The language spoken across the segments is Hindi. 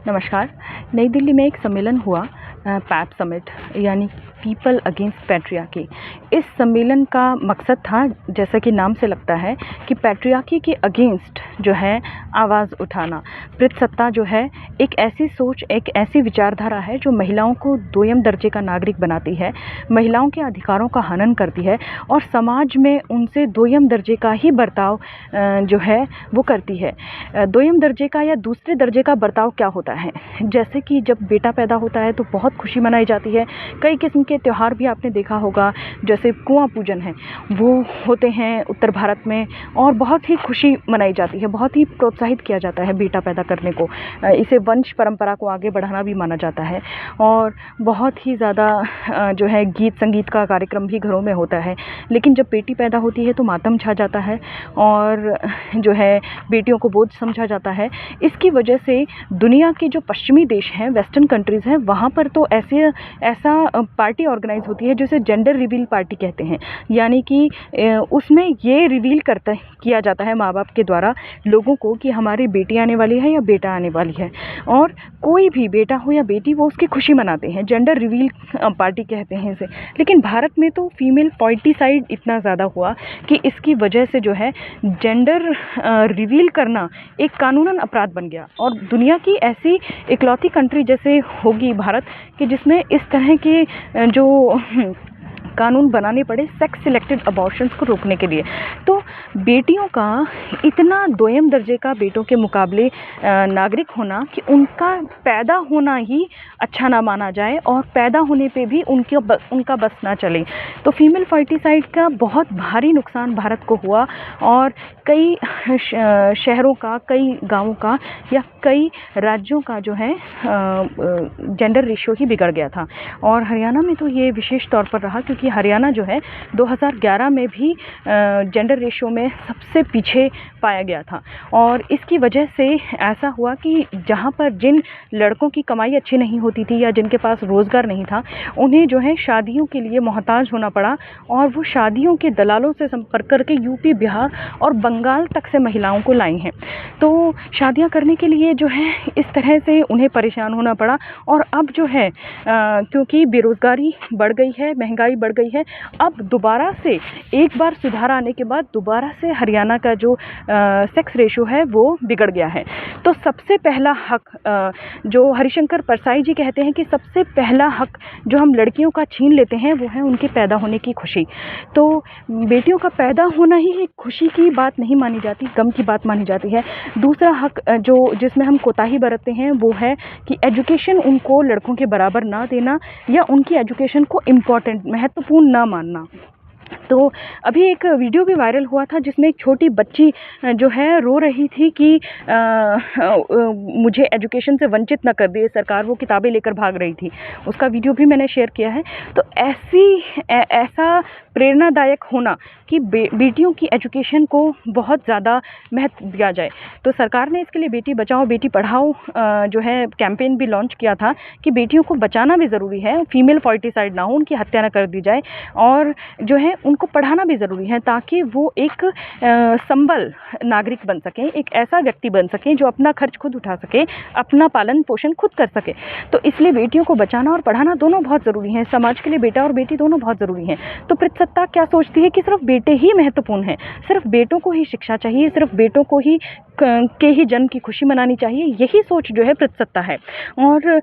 नमस्कार। नई दिल्ली में एक सम्मेलन हुआ पैप समिट यानी पीपल अगेंस्ट पैट्रियार्की। इस सम्मेलन का मकसद था, जैसा कि नाम से लगता है, कि पैट्रियार्की के अगेंस्ट जो है आवाज़ उठाना। पितृसत्ता जो है एक ऐसी सोच, एक ऐसी विचारधारा है जो महिलाओं को दोयम दर्जे का नागरिक बनाती है, महिलाओं के अधिकारों का हनन करती है और समाज में उनसे दोयम दर्जे का ही बर्ताव जो है वो करती है। दोयम दर्जे का या दूसरे दर्जे का बर्ताव क्या होता है? जैसे कि जब बेटा पैदा होता है तो बहुत खुशी मनाई जाती है। कई किस्म के त्यौहार भी आपने देखा होगा, जैसे कुआं पूजन है, वो होते हैं उत्तर भारत में और बहुत ही खुशी मनाई जाती है, बहुत ही प्रोत्साहित किया जाता है बेटा पैदा करने को। इसे वंश परंपरा को आगे बढ़ाना भी माना जाता है और बहुत ही ज़्यादा जो है गीत संगीत का कार्यक्रम भी घरों में होता है। लेकिन जब बेटी पैदा होती है तो मातम छा जाता है और जो है बेटियों को बोझ समझा जाता है। इसकी वजह से दुनिया के जो पश्चिमी देश हैं, वेस्टर्न कंट्रीज़ हैं, वहाँ पर तो ऐसा पार्टी ऑर्गेनाइज होती है जिसे जेंडर रिवील पार्टी कहते हैं। यानी कि उसमें ये रिवील किया जाता है माँ बाप के द्वारा लोगों को कि हमारी बेटी आने वाली है या बेटा आने वाली है, और कोई भी बेटा हो या बेटी वो उसकी खुशी मनाते हैं। जेंडर रिवील पार्टी कहते हैं इसे। लेकिन भारत में तो फीमेल पॉलिटिसाइड इतना ज़्यादा हुआ कि इसकी वजह से जो है जेंडर रिवील करना एक कानूनन अपराध बन गया। और दुनिया की ऐसी इकलौती कंट्री जैसे होगी भारत कि जिसमें इस तरह के जो कानून बनाने पड़े सेक्स सिलेक्टेड अबॉर्शंस को रोकने के लिए। तो बेटियों का इतना दोयम दर्जे का बेटों के मुकाबले नागरिक होना कि उनका पैदा होना ही अच्छा ना माना जाए और पैदा होने पे भी उनका बस ना चले। तो फीमेल फर्टिसाइड का बहुत भारी नुकसान भारत को हुआ और कई शहरों का, कई गाँवों का या कई राज्यों का जो है जेंडर रेशियो ही बिगड़ गया था। और हरियाणा में तो ये विशेष तौर पर रहा, क्योंकि हरियाणा जो है 2011 में भी जेंडर रेशियो में सबसे पीछे पाया गया था। और इसकी वजह से ऐसा हुआ कि जहाँ पर जिन लड़कों की कमाई अच्छी नहीं होती थी या जिनके पास रोज़गार नहीं था, उन्हें जो है शादियों के लिए मोहताज होना पड़ा और वो शादियों के दलालों से संपर्क करके यूपी, बिहार और बंगाल तक से महिलाओं को लाई हैं। तो शादियां करने के लिए जो है इस तरह से उन्हें परेशान होना पड़ा। और अब जो है क्योंकि बेरोज़गारी बढ़ गई है, महंगाई बढ़ गई है, अब दोबारा से एक बार सुधार आने के बाद दोबारा से हरियाणा का जो सेक्स रेशो है वो बिगड़ गया है। तो सबसे पहला हक जो हरिशंकर परसाई जी कहते हैं कि सबसे पहला हक जो हम लड़कियों का छीन लेते हैं वो है उनके पैदा होने की खुशी। तो बेटियों का पैदा होना ही एक खुशी की बात नहीं मानी जाती, गम की बात मानी जाती है। दूसरा हक जो जिसमें हम कोताही बरतते हैं वो है कि एजुकेशन उनको लड़कों के बराबर ना देना या उनकी एजुकेशन को इम्पॉर्टेंट, महत्वपूर्ण ना मानना। तो अभी एक वीडियो भी वायरल हुआ था जिसमें एक छोटी बच्ची जो है रो रही थी कि मुझे एजुकेशन से वंचित ना कर दिए सरकार, वो किताबें लेकर भाग रही थी। उसका वीडियो भी मैंने शेयर किया है। तो ऐसा प्रेरणादायक होना कि बेटियों की एजुकेशन को बहुत ज़्यादा महत्व दिया जाए। तो सरकार ने इसके लिए बेटी बचाओ बेटी पढ़ाओ जो है कैंपेन भी लॉन्च किया था कि बेटियों को बचाना भी ज़रूरी है, फीमेल फर्टिसाइड ना हो, उनकी हत्या ना कर दी जाए, और जो है उनको पढ़ाना भी ज़रूरी है ताकि वो एक संबल नागरिक बन सकें, एक ऐसा व्यक्ति बन सकें जो अपना खर्च खुद उठा सके, अपना पालन पोषण खुद कर सके। तो इसलिए बेटियों को बचाना और पढ़ाना दोनों बहुत ज़रूरी हैं। समाज के लिए बेटा और बेटी दोनों बहुत ज़रूरी हैं। तो पितृसत्ता क्या सोचती है कि सिर्फ बेटे ही महत्वपूर्ण हैं, सिर्फ बेटों को ही शिक्षा चाहिए, सिर्फ बेटों को ही के ही जन्म की खुशी मनानी चाहिए। यही सोच जो है पितृसत्ता है। और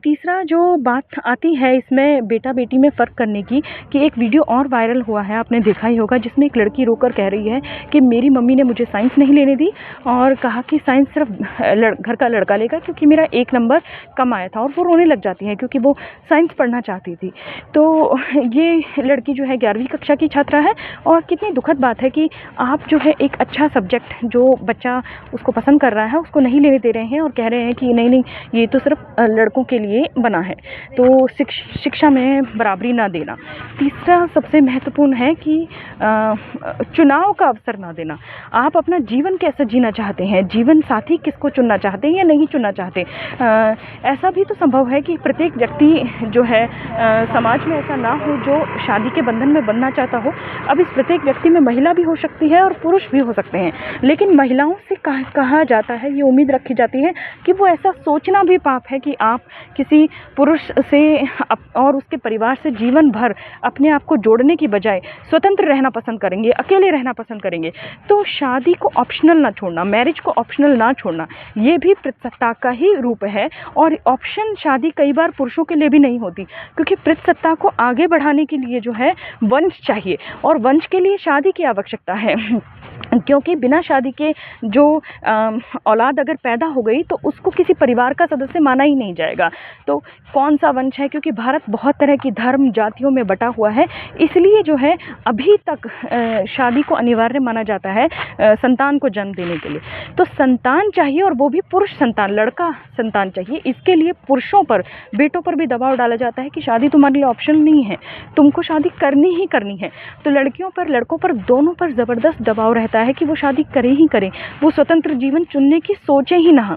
तीसरा जो बात आती है इसमें बेटा बेटी में फ़र्क करने की, कि एक वीडियो और वायरल हुआ है, आपने देखा ही होगा, जिसमें एक लड़की रोकर कह रही है कि मेरी मम्मी ने मुझे साइंस नहीं लेने दी और कहा कि साइंस सिर्फ घर का लड़का लेगा क्योंकि मेरा 1 नंबर कम आया था। और वो रोने लग जाती है क्योंकि वो साइंस पढ़ना चाहती थी। तो ये लड़की जो है 11वीं कक्षा की छात्रा है और कितनी दुखद बात है कि आप जो है एक अच्छा सब्जेक्ट जो बच्चा उसको पसंद कर रहा है उसको नहीं लेने दे रहे हैं और कह रहे हैं कि नहीं ये तो सिर्फ लड़कों के लिए बना है। तो शिक्षा में बराबरी ना देना। तीसरा सबसे महत्वपूर्ण महत्वपूर्ण है कि चुनाव का अवसर ना देना। आप अपना जीवन कैसे जीना चाहते हैं, जीवन साथी किसको चुनना चाहते हैं या नहीं चुनना चाहते। ऐसा भी तो संभव है कि प्रत्येक व्यक्ति जो है समाज में ऐसा ना हो जो शादी के बंधन में बनना चाहता हो। अब इस प्रत्येक व्यक्ति में महिला भी हो सकती है और पुरुष भी हो सकते हैं, लेकिन महिलाओं से कहा जाता है, ये उम्मीद रखी जाती है कि वो ऐसा सोचना भी पाप है कि आप किसी पुरुष से और उसके परिवार से जीवन भर अपने आप को जोड़ने की बजाय स्वतंत्र रहना पसंद करेंगे, अकेले रहना पसंद करेंगे। तो शादी को ऑप्शनल ना छोड़ना, मैरिज को ऑप्शनल ना छोड़ना, ये भी पितृसत्ता का ही रूप है। और ऑप्शन शादी कई बार पुरुषों के लिए भी नहीं होती, क्योंकि पितृसत्ता को आगे बढ़ाने के लिए जो है वंश चाहिए, और वंश के लिए शादी की आवश्यकता है। क्योंकि बिना शादी के जो औलाद अगर पैदा हो गई तो उसको किसी परिवार का सदस्य माना ही नहीं जाएगा। तो कौन सा वंश है, क्योंकि भारत बहुत तरह की धर्म जातियों में बटा हुआ है, इसलिए जो है अभी तक शादी को अनिवार्य माना जाता है संतान को जन्म देने के लिए। तो संतान चाहिए, और वो भी पुरुष संतान, लड़का संतान चाहिए। इसके लिए पुरुषों पर, बेटों पर भी दबाव डाला जाता है कि शादी तुम्हारे लिए ऑप्शन नहीं है, तुमको शादी करनी ही करनी है। तो लड़कियों पर, लड़कों पर, दोनों पर ज़बरदस्त दबाव रहता है कि वो शादी करें ही करें, वो स्वतंत्र जीवन चुनने की सोचें ही ना।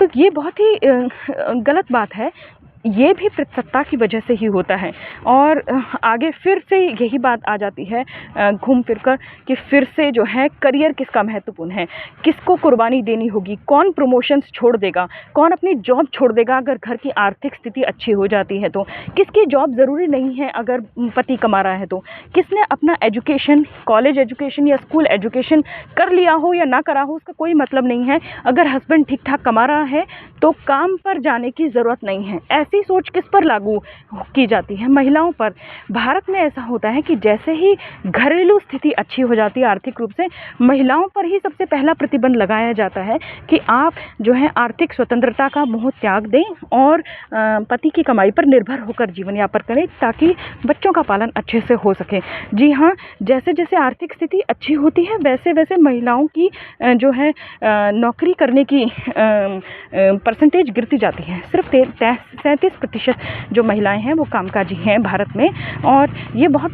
तो ये बहुत ही गलत बात है। ये भी पितृसत्ता की वजह से ही होता है। और आगे फिर से यही बात आ जाती है घूम फिर कर कि फिर से जो है करियर किसका महत्वपूर्ण है, किसको कुर्बानी देनी होगी, कौन प्रमोशंस छोड़ देगा, कौन अपनी जॉब छोड़ देगा अगर घर की आर्थिक स्थिति अच्छी हो जाती है तो, किसकी जॉब ज़रूरी नहीं है अगर पति कमा रहा है तो, किसने अपना एजुकेशन, कॉलेज एजुकेशन या स्कूल एजुकेशन कर लिया हो या ना करा हो उसका कोई मतलब नहीं है। अगर हस्बैंड ठीक ठाक कमा रहा है तो काम पर जाने की ज़रूरत नहीं है। ऐसी सोच किस पर लागू की जाती है? महिलाओं पर। भारत में ऐसा होता है कि जैसे ही घरेलू स्थिति अच्छी हो जाती है आर्थिक रूप से, महिलाओं पर ही सबसे पहला प्रतिबंध लगाया जाता है कि आप जो है आर्थिक स्वतंत्रता का मोह त्याग दें और पति की कमाई पर निर्भर होकर जीवन यापन करें, ताकि बच्चों का पालन अच्छे से हो सके। जी हाँ, जैसे जैसे आर्थिक स्थिति अच्छी होती है वैसे वैसे महिलाओं की जो है नौकरी करने की परसेंटेज गिरती जाती है। सिर्फ 37% जो महिलाएं हैं वो कामकाजी हैं भारत में। और ये बहुत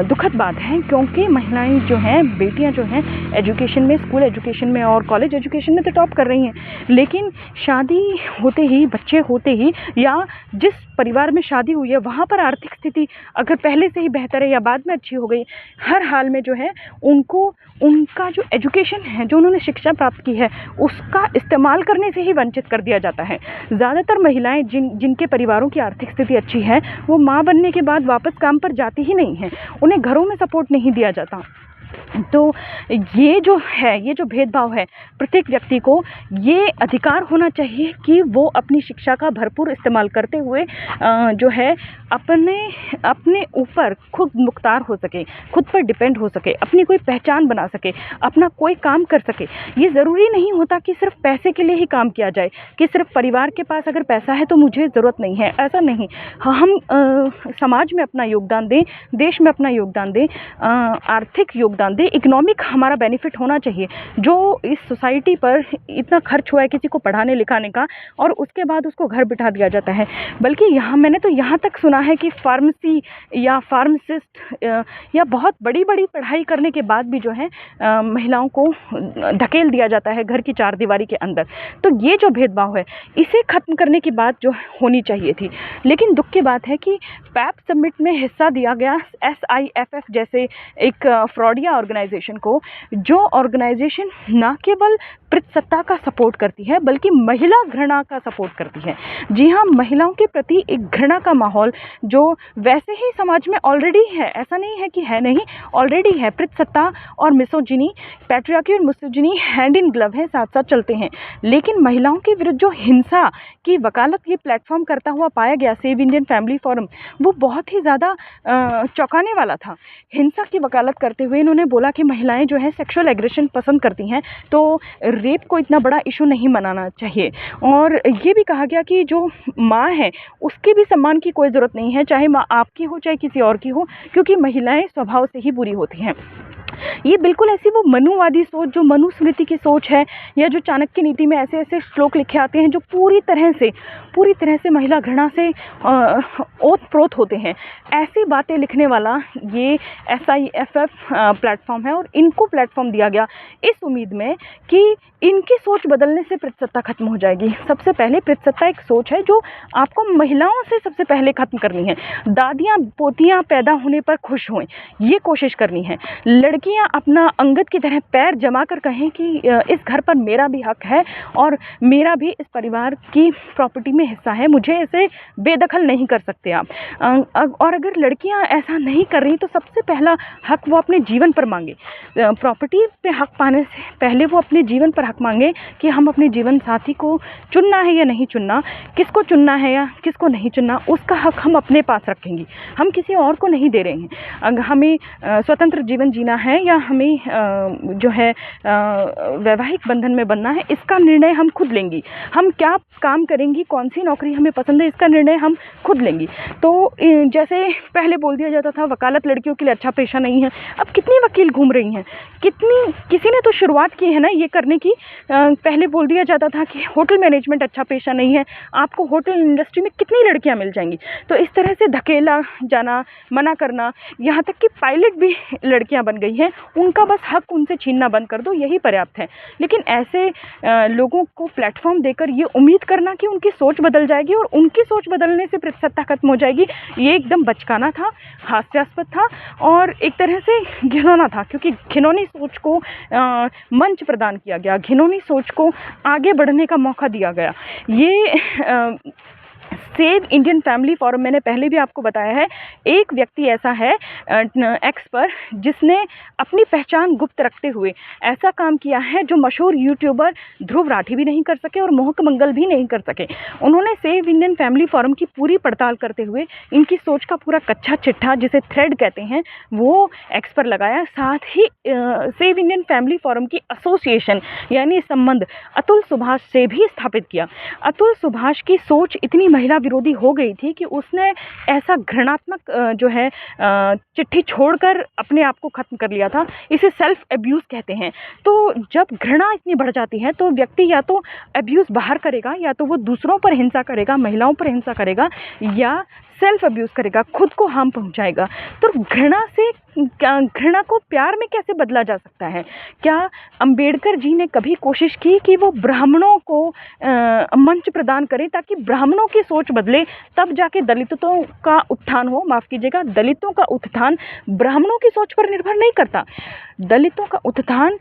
दुखद बात है, क्योंकि महिलाएं जो हैं, बेटियां जो हैं एजुकेशन में, स्कूल एजुकेशन में और कॉलेज एजुकेशन में तो टॉप कर रही हैं, लेकिन शादी होते ही, बच्चे होते ही, या जिस परिवार में शादी हुई है वहाँ पर आर्थिक स्थिति अगर पहले से ही बेहतर है या बाद में अच्छी हो गई, हर हाल में जो है उनको उनका जो एजुकेशन है, जो उन्होंने शिक्षा प्राप्त की है, उसका इस्तेमाल करने से ही वंचित कर दिया जाता है। ज़्यादातर महिलाएं जिनके परिवारों की आर्थिक स्थिति अच्छी है, वो माँ बनने के बाद वापस काम पर जाती ही नहीं हैं, उन्हें घरों में सपोर्ट नहीं दिया जाता। तो ये जो है, ये जो भेदभाव है, प्रत्येक व्यक्ति को ये अधिकार होना चाहिए कि वो अपनी शिक्षा का भरपूर इस्तेमाल करते हुए जो है अपने ऊपर खुद मुख्तार हो सके, खुद पर डिपेंड हो सके, अपनी कोई पहचान बना सके, अपना कोई काम कर सके। ये ज़रूरी नहीं होता कि सिर्फ पैसे के लिए ही काम किया जाए, कि सिर्फ परिवार के पास अगर पैसा है तो मुझे ज़रूरत नहीं है, ऐसा नहीं। हम समाज में अपना योगदान दें, देश में अपना योगदान दें, आर्थिक योगदान दें, इकोनॉमिक हमारा बेनिफिट होना चाहिए। जो इस सोसाइटी पर इतना खर्च हुआ है किसी को पढ़ाने लिखाने का, और उसके बाद उसको घर बिठा दिया जाता है। बल्कि यहाँ मैंने तो यहाँ तक सुना है कि फार्मेसी या फार्मासिस्ट या बहुत बड़ी बड़ी पढ़ाई करने के बाद भी जो है महिलाओं को धकेल दिया जाता है घर की चार दीवारी के अंदर। तो ये जो भेदभाव है, इसे ख़त्म करने की बात जो होनी चाहिए थी। लेकिन दुख की बात है कि पैप समिट में हिस्सा दिया गया SIFF जैसे एक फ्रॉडिया ऑर्गेनाइजेशन को, जो ऑर्गेनाइजेशन ना केवल पितृसत्ता का सपोर्ट करती है बल्कि महिला घृणा का सपोर्ट करती है। जी हाँ, महिलाओं के प्रति एक घृणा का माहौल जो वैसे ही समाज में ऑलरेडी है, ऐसा नहीं है कि है नहीं, ऑलरेडी है। पितृसत्ता और मिसोजिनी, पैट्रियार्की और मिसोजिनी हैंड इन ग्लव है, साथ साथ चलते हैं। लेकिन महिलाओं के विरुद्ध जो हिंसा की वकालत ये प्लेटफॉर्म करता हुआ पाया गया, सेव इंडियन फैमिली फोरम, वो बहुत ही ज़्यादा चौंकाने वाला था। हिंसा की वकालत करते हुए इन्होंने बोला कि महिलाएं जो है सेक्सुअल एग्रेशन पसंद करती हैं, तो रेप को इतना बड़ा इशू नहीं मनाना चाहिए। और ये भी कहा गया कि जो माँ है उसके भी सम्मान की कोई ज़रूरत नहीं है, चाहे माँ आपकी हो चाहे किसी और की हो, क्योंकि महिलाएं स्वभाव से ही बुरी होती हैं। ये बिल्कुल ऐसी वो मनुवादी सोच, जो मनुस्मृति की सोच है, या जो चाणक्य नीति में ऐसे ऐसे श्लोक लिखे आते हैं जो पूरी तरह से महिला घृणा से ओतप्रोत होते हैं, ऐसी बातें लिखने वाला ये SIFF प्लेटफॉर्म है। और इनको प्लेटफॉर्म दिया गया इस उम्मीद में कि इनकी सोच बदलने से पृथसत्ता खत्म हो जाएगी। सबसे पहले पृथसत्ता एक सोच है जो आपको महिलाओं से सबसे पहले खत्म करनी है। दादियाँ पोतियाँ पैदा होने पर खुश हों, ये कोशिश करनी है। लड़कियां अपना अंगद की तरह पैर जमा कर कहें कि इस घर पर मेरा भी हक है और मेरा भी इस परिवार की प्रॉपर्टी में हिस्सा है, मुझे इसे बेदखल नहीं कर सकते आप। और अगर लड़कियां ऐसा नहीं कर रही तो सबसे पहला हक वो अपने जीवन पर मांगे। प्रॉपर्टी पे हक पाने से पहले वो अपने जीवन पर हक मांगे कि हम अपने जीवन साथी को चुनना है या नहीं चुनना, किसको चुनना है या किसको नहीं चुनना, उसका हक हम अपने पास रखेंगे, हम किसी और को नहीं दे रहे हैं। अगर हमें स्वतंत्र जीवन जीना है या हमें जो है वैवाहिक बंधन में बनना है, इसका निर्णय हम खुद लेंगी। हम क्या काम करेंगी, कौन सी नौकरी हमें पसंद है, इसका निर्णय हम खुद लेंगी। तो जैसे पहले बोल दिया जाता था वकालत लड़कियों के लिए अच्छा पेशा नहीं है, अब कितनी वकील घूम रही हैं, किसी ने तो शुरुआत की है ना ये करने की। पहले बोल दिया जाता था कि होटल मैनेजमेंट अच्छा पेशा नहीं है, आपको होटल इंडस्ट्री में कितनी लड़कियां मिल जाएंगी। तो इस तरह से धकेला जाना, मना करना, यहाँ तक कि पायलट भी लड़कियां बन गई हैं, उनका बस हक उनसे छीनना बंद कर दो, यही पर्याप्त है। लेकिन ऐसे लोगों को प्लेटफॉर्म देकर ये उम्मीद करना कि उनकी सोच बदल जाएगी और उनकी सोच बदलने से पृथसत्ता खत्म हो जाएगी, ये एकदम बचकाना था, हास्यास्पद था और एक तरह से घिनौना था। क्योंकि घिनौनी सोच को मंच प्रदान किया गया, घिनौनी सोच को आगे बढ़ने का मौका दिया गया। ये सेव इंडियन फैमिली फोरम, मैंने पहले भी आपको बताया है, एक व्यक्ति ऐसा है एक्स पर जिसने अपनी पहचान गुप्त रखते हुए ऐसा काम किया है जो मशहूर यूट्यूबर ध्रुव राठी भी नहीं कर सके और मोहक मंगल भी नहीं कर सके। उन्होंने सेव इंडियन फैमिली फोरम की पूरी पड़ताल करते हुए इनकी सोच का पूरा कच्चा चिट्ठा, जिसे थ्रेड कहते हैं, वो एक्स पर लगाया। साथ ही सेव इंडियन फैमिली फोरम की एसोसिएशन यानी संबंध अतुल सुभाष से भी स्थापित किया। अतुल सुभाष की सोच इतनी महिला विरोधी हो गई थी कि उसने ऐसा घृणात्मक जो है चिट्ठी छोड़कर अपने आप को खत्म कर लिया था। इसे सेल्फ अब्यूज़ कहते हैं। तो जब घृणा इतनी बढ़ जाती है तो व्यक्ति या तो अब्यूज़ बाहर करेगा, या तो वो दूसरों पर हिंसा करेगा, महिलाओं पर हिंसा करेगा, या सेल्फ अब्यूज़ करेगा, खुद को हार्म पहुंचाएगा। तो घृणा को प्यार में कैसे बदला जा सकता है? क्या अंबेडकर जी ने कभी कोशिश की कि वो ब्राह्मणों को मंच प्रदान करें ताकि ब्राह्मणों की सोच बदले, तब जाके दलितों का उत्थान हो? माफ़ कीजिएगा, दलितों का उत्थान ब्राह्मणों की सोच पर निर्भर नहीं करता। दलितों का उत्थान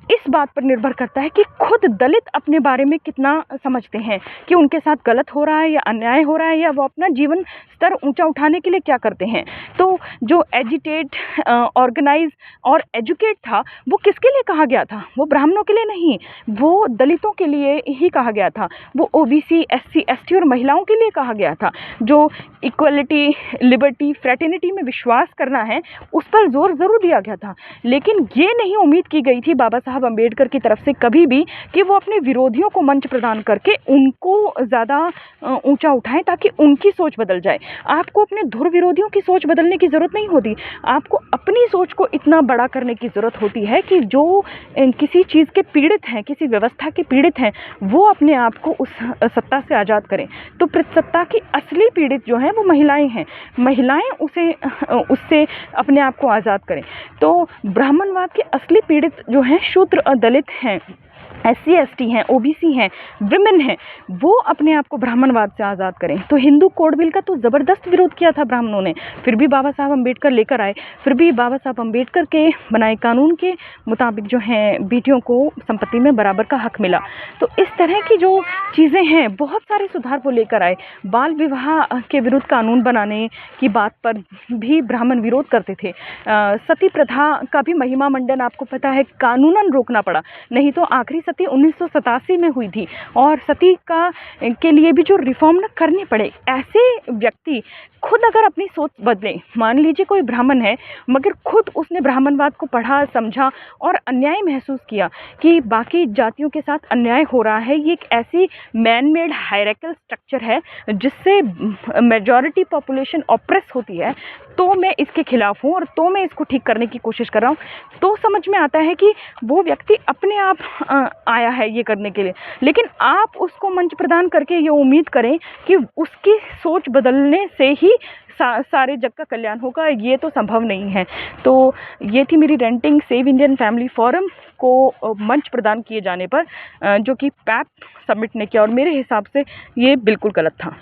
इस बात पर निर्भर करता है कि खुद दलित अपने बारे में कितना समझते हैं कि उनके साथ गलत हो रहा है या अन्याय हो रहा है, या वो अपना जीवन स्तर ऊंचा उठाने के लिए क्या करते हैं। तो जो एजिटेट, ऑर्गेनाइज और एजुकेट था, वो किसके लिए कहा गया था? वो ब्राह्मणों के लिए नहीं, वो दलितों के लिए ही कहा गया था। वो OBC, SC, ST और महिलाओं के लिए कहा गया था। जो इक्वलिटी, लिबर्टी, फ्रेटर्निटी में विश्वास करना है, उस पर जोर ज़रूर दिया गया था। लेकिन ये नहीं उम्मीद की गई थी बाबा साहब अंबेडकर की तरफ से कभी भी कि वो अपने विरोधियों को मंच प्रदान करके उनको ज़्यादा ऊंचा उठाएं ताकि उनकी सोच बदल जाए। आपको अपने धुर विरोधियों की सोच बदलने की ज़रूरत नहीं होती, आपको अपनी सोच को इतना बड़ा करने की ज़रूरत होती है कि जो किसी चीज़ के पीड़ित हैं, किसी व्यवस्था के पीड़ित हैं, वो अपने आप को उस सत्ता से आज़ाद करें। तो पृथसत्ता की असली पीड़ित जो हैं वो महिलाएं हैं। महिलाएं उससे अपने आप को आज़ाद करें। तो ब्राह्मणवाद के असली पीड़ित जो हैं शूद्र और दलित हैं, SC, ST हैं, OBC हैं, विमेन हैं, वो अपने आप को ब्राह्मणवाद से आज़ाद करें। तो हिंदू कोड बिल का तो ज़बरदस्त विरोध किया था ब्राह्मणों ने, फिर भी बाबा साहब अम्बेडकर लेकर आए, फिर भी बाबा साहब अम्बेडकर के बनाए कानून के मुताबिक जो हैं बेटियों को संपत्ति में बराबर का हक मिला। तो इस तरह की जो चीज़ें हैं, बहुत सारे सुधार वो लेकर आए। बाल विवाह के विरुद्ध कानून बनाने की बात पर भी ब्राह्मण विरोध करते थे। सती प्रथा का भी महिमा मंडन आपको पता है कानूनन रोकना पड़ा, नहीं तो आखिरी सती 1987 में हुई थी और सती के लिए भी जो रिफॉर्म न करने पड़े। ऐसे व्यक्ति खुद अगर अपनी सोच बदले, मान लीजिए कोई ब्राह्मण है मगर खुद उसने ब्राह्मणवाद को पढ़ा समझा और अन्याय महसूस किया कि बाकी जातियों के साथ अन्याय हो रहा है, ये एक ऐसी मैन मेड हायरार्किकल स्ट्रक्चर है जिससे मेजॉरिटी पॉपुलेशन ऑप्रेस होती है, तो मैं इसके खिलाफ हूँ और तो मैं इसको ठीक करने की कोशिश कर रहा हूँ। तो समझ में आता है कि वो व्यक्ति अपने आप आया है ये करने के लिए, लेकिन आप उसको मंच प्रदान करके ये उम्मीद करें कि उसकी सोच बदलने से ही सारे जग का कल्याण होगा, ये तो संभव नहीं है। तो ये थी मेरी renting save Indian family forum को मंच प्रदान किए जाने पर, जो कि पैप समिट ने किया और मेरे हिसाब से ये बिल्कुल गलत था।